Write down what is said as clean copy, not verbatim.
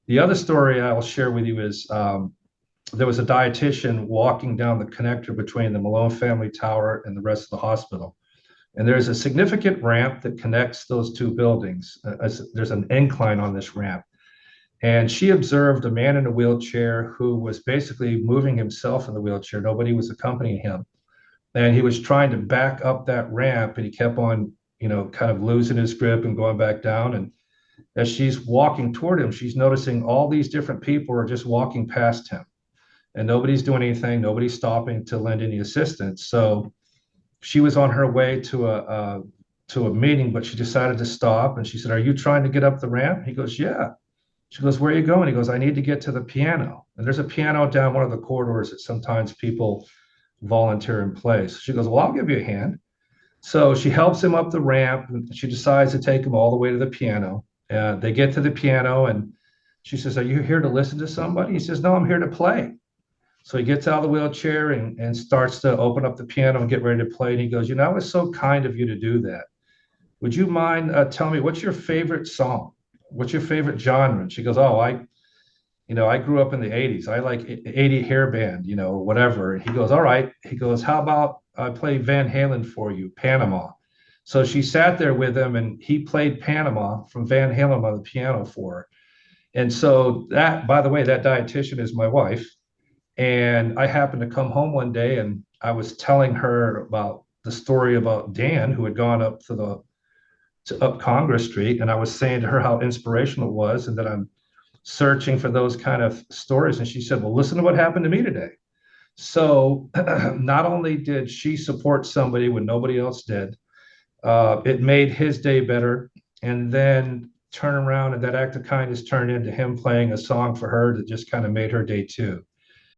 The other story I'll share with you is there was a dietitian walking down the connector between the Malone family tower and the rest of the hospital. And there's a significant ramp that connects those two buildings. There's an incline on this ramp. And she observed a man in a wheelchair who was basically moving himself in the wheelchair. Nobody was accompanying him. And he was trying to back up that ramp and he kept on, kind of losing his grip and going back down. And as she's walking toward him, she's noticing all these different people are just walking past him and nobody's doing anything. Nobody's stopping to lend any assistance. So she was on her way to a meeting, but she decided to stop. And she said, "Are you trying to get up the ramp?" He goes, "Yeah." She goes, "Where are you going?" He goes, "I need to get to the piano." And there's a piano down one of the corridors that sometimes people volunteer in place. She goes, "Well, I'll give you a hand." So she helps him up the ramp and she decides to take him all the way to the piano. They get to the piano and she says, "Are you here to listen to somebody?" He says, "No, I'm here to play." So he gets out of the wheelchair and starts to open up the piano and get ready to play. And he goes, "It was so kind of you to do that. Would you mind telling me what's your favorite song? What's your favorite genre?" And she goes, "Oh, I grew up in the 80s. I like 80 hair band, whatever." And he goes, "All right." He goes, "How about I play Van Halen for you, Panama?" So she sat there with him and he played Panama from Van Halen on the piano for her. And so that, by the way, that dietitian is my wife. And I happened to come home one day and I was telling her about the story about Dan, who had gone up to up Congress Street. And I was saying to her how inspirational it was and that I'm searching for those kind of stories. And she said, "Well, listen to what happened to me today." So not only did she support somebody when nobody else did, it made his day better. And then turn around and that act of kindness turned into him playing a song for her that just kind of made her day too.